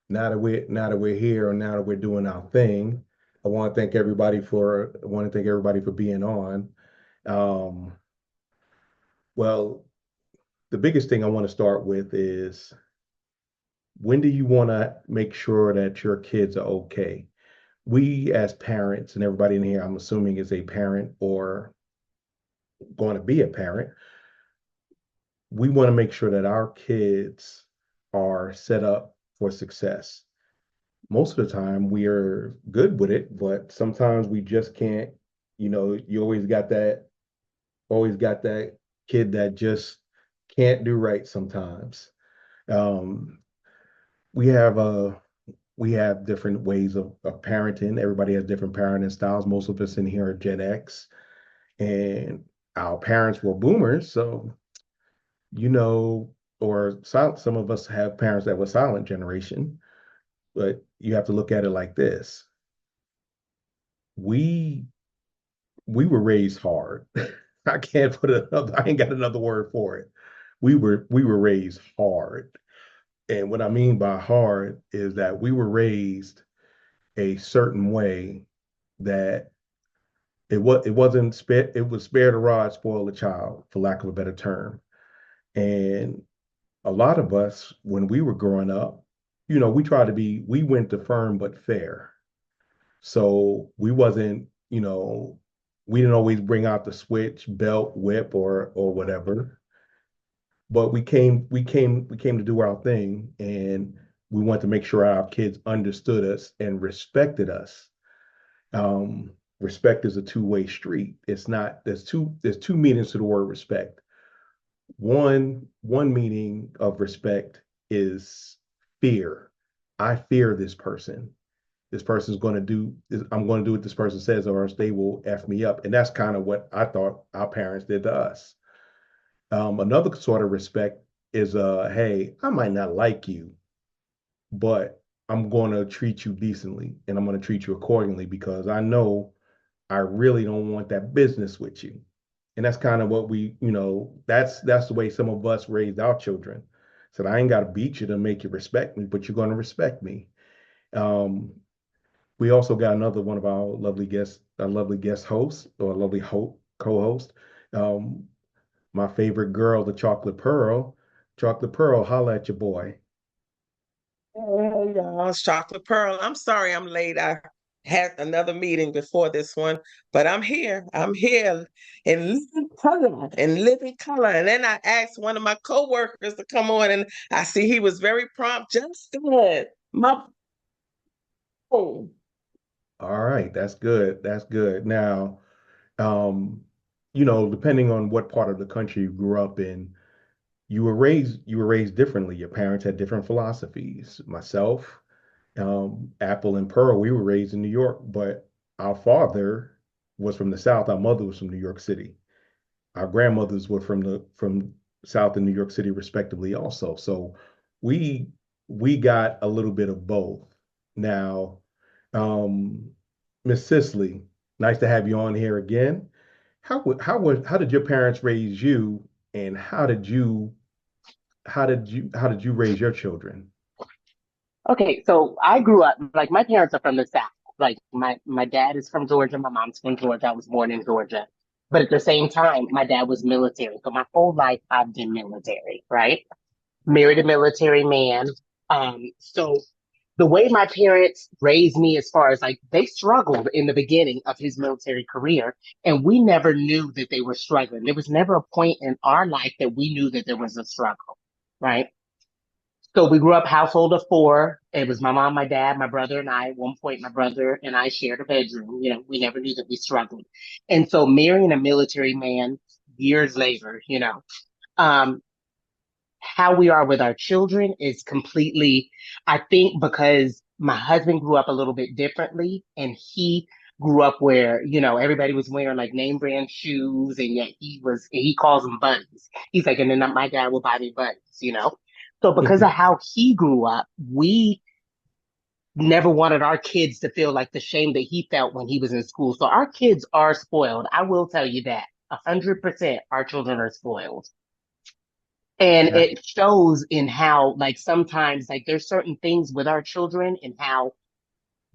now that we're here, and now that we're doing our thing, I want to thank everybody for being on. Um, well, the biggest thing I want to start with is, when do you want to make sure that your kids are okay? We as parents, and everybody in here, I'm assuming, is a parent or going to be a parent. We want to make sure that our kids are set up for success. Most of the time we are good with it, but sometimes we just can't. You always got that kid that just can't do right sometimes. Um, we have we have different ways of parenting. Everybody has different parenting styles. Most of us in here are Gen X, and our parents were boomers, so you know, some of us have parents that were silent generation, but you have to look at it like this. We we were raised hard. I ain't got another word for it. We were raised hard. And what I mean by hard is that we were raised a certain way that it was spare the rod, spoil the child, for lack of a better term. And a lot of us, when we were growing up, we went to firm but fair. So we didn't always bring out the switch, belt, whip, or whatever. But we came to do our thing, and we want to make sure our kids understood us and respected us. Respect is a two-way street. It's not, there's two meanings to the word respect. One meaning of respect is fear. I fear this person. I'm going to do what this person says, or else they will F me up. And that's kind of what I thought our parents did to us. Another sort of respect is, hey, I might not like you, but I'm going to treat you decently, and I'm going to treat you accordingly, because I know I really don't want that business with you. And that's kind of what that's the way some of us raised our children. Said, I ain't got to beat you to make you respect me, but you're going to respect me. Um, we also got another one of our lovely guest hosts, or a lovely co-host. Um, my favorite girl, the Chocolate Pearl. Chocolate Pearl, holla at your boy. Hey, y'all, it's Chocolate Pearl. I'm sorry I'm late. I had another meeting before this one, but I'm here. I'm here in living color, And then I asked one of my coworkers to come on, and I see he was very prompt. Just good. My phone. All right, that's good. That's good. Now, um, depending on what part of the country you grew up in, you were raised differently. Your parents had different philosophies. Myself, Apple and Pearl, we were raised in New York, but our father was from the South. Our mother was from New York City. Our grandmothers were from South and New York City, respectively, also. So we we got a little bit of both. Now, um, Miss Sisley, nice to have you on here again. How did your parents raise you, and how did you raise your children? Okay, so I grew up like my parents are from the South. Like my dad is from Georgia, my mom's from Georgia. I was born in Georgia. But at the same time, my dad was military. So my whole life I've been military, right? Married a military man. So the way my parents raised me, as far as like they struggled in the beginning of his military career, and we never knew that they were struggling. There was never a point in our life that we knew that there was a struggle, right? So we grew up household of four. It was my mom, my dad, my brother, and I. At one point, my brother and I shared a bedroom. We never knew that we struggled. And so marrying a military man years later, um, how we are with our children is completely, I think, because my husband grew up a little bit differently, and he grew up where, everybody was wearing like name brand shoes, and yet he calls them bunnies. He's like, and then my dad will buy me bunnies. So because of how he grew up, we never wanted our kids to feel like the shame that he felt when he was in school. So our kids are spoiled. I will tell you that 100% our children are spoiled. And Yeah. it shows in how, like, sometimes, like, there's certain things with our children and how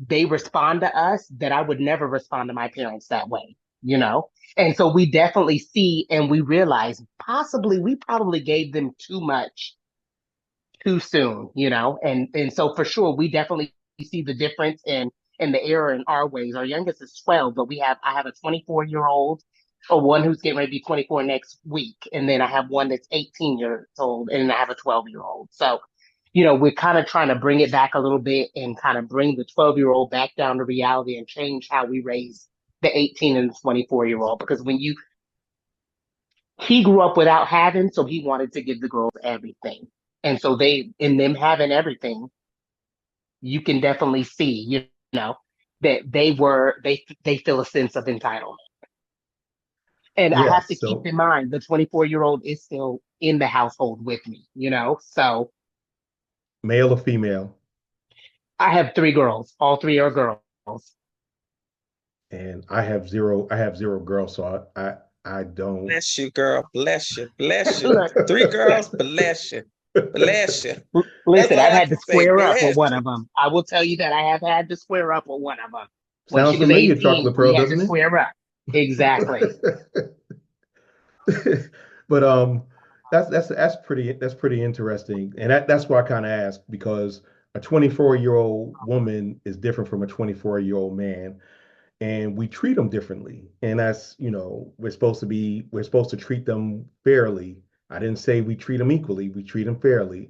they respond to us that I would never respond to my parents that way, you know? And so we definitely see and we realize possibly we probably gave them too much too soon, you know? And so for sure we definitely see the difference in the error in our ways. Our youngest is 12, but I have a 24-year-old or one who's getting ready to be 24 next week. And then I have one that's 18 years old and I have a 12-year-old. So, you know, we're kind of trying to bring it back a little bit and kind of bring the 12-year-old back down to reality and change how we raise the 18 and the 24-year-old. Because he grew up without having, so he wanted to give the girls everything. And so in them having everything, you can definitely see, you know, that they feel a sense of entitlement. And I have to Yes. keep So in mind the 24-year-old is still in the household with me, you know? So male or female? I have three girls. All three are girls. And I have zero girls, so I don't. Bless you, girl. Bless you. Bless you. Look, Three girls, bless you. Bless you. That's listen, all I've I had can to say. square up with Bless one you. of them. I will tell you that I have had to square up with one of them. When Sounds she was familiar, 18, chocolate we pearl, had to doesn't square up. Exactly. it? But that's pretty interesting, and that's why I kind of asked, because a 24-year-old woman is different from a 24-year-old man, and we treat them differently. And that's, we're supposed to treat them fairly. I didn't say we treat them equally. We treat them fairly.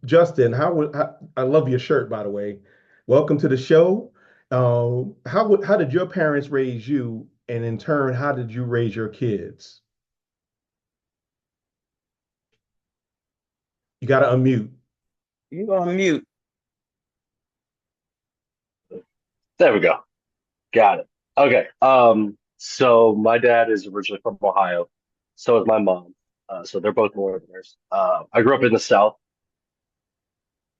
Justin, I love your shirt, by the way. Welcome to the show. How did your parents raise you, and in turn, how did you raise your kids? You got to unmute. You on mute. There we go. Got it. Okay. So my dad is originally from Ohio. So is my mom. So they're both Northerners. I grew up in the South.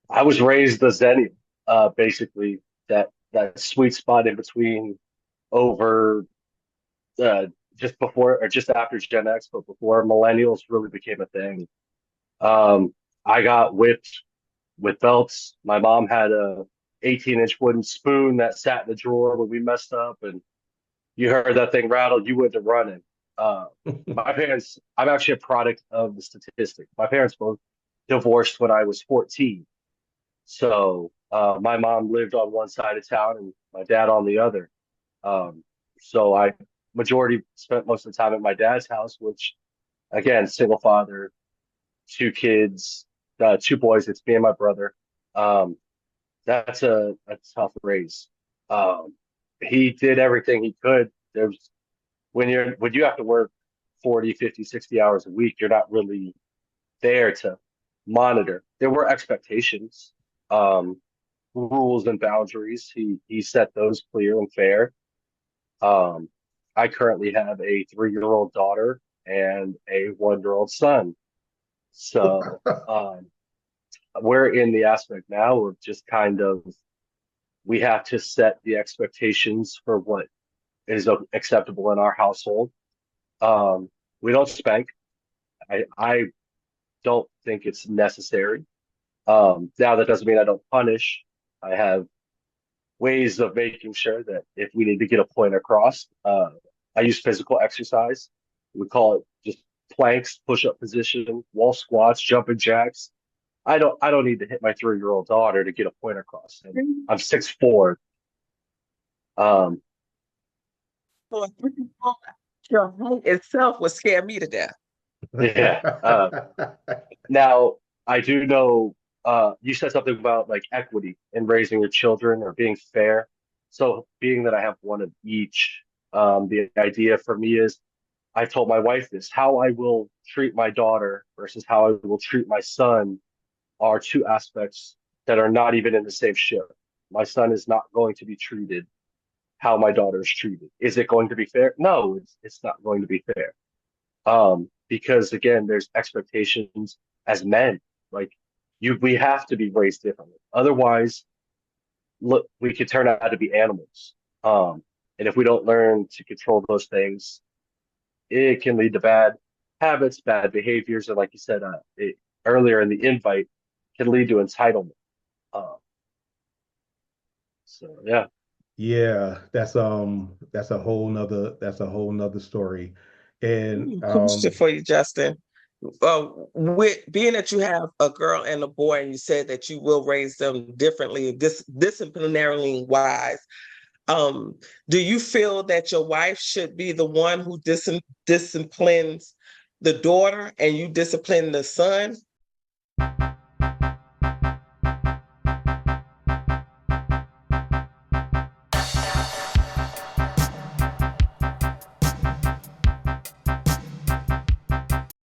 I was raised the Zennial, basically that sweet spot in between over uh, just before or just after Gen X, but before millennials really became a thing. Um, I got whipped with belts. My mom had a 18-inch wooden spoon that sat in the drawer when we messed up, and you heard that thing rattle, you went to running. Uh, my parents, I'm actually a product of the statistic. My parents both divorced when I was 14. So my mom lived on one side of town and my dad on the other. Um, so I majority spent most of the time at my dad's house, which again, single father, two kids, two boys. It's me and my brother. Um, that's a tough raise. Um, he did everything he could. There's when you have to work 40, 50, 60 hours a week, you're not really there to monitor. There were expectations, um, rules and boundaries. He set those clear and fair. Um, I currently have a 3-year-old daughter and a 1-year-old son. So we're in the aspect now of just kind of we have to set the expectations for what is acceptable in our household. We don't spank. I don't think it's necessary. Now that doesn't mean I don't punish. I have ways of making sure that if we need to get a point across, I use physical exercise. We call it just planks, push-up position, wall squats, jumping jacks. I don't need to hit my 3-year-old daughter to get a point across. And I'm 6'4". Um, So your height itself would scare me to death. yeah. Now, I do know you said something about like equity in raising your children or being fair. So, being that I have one of each, the idea for me is I told my wife this: how I will treat my daughter versus how I will treat my son are two aspects that are not even in the same ship. My son is not going to be treated how my daughter is treated. Is it going to be fair? No, it's not going to be fair. Because again, there's expectations as men. Like we have to be raised differently. Otherwise, look, we could turn out to be animals. And if we don't learn to control those things, it can lead to bad habits, bad behaviors, and like you said earlier in the invite, can lead to entitlement. Uh, so yeah. Yeah, that's a whole nother story. And Question for you, Justin. With being that you have a girl and a boy, and you said that you will raise them differently, disciplinarily wise, do you feel that your wife should be the one who disciplines the daughter and you discipline the son?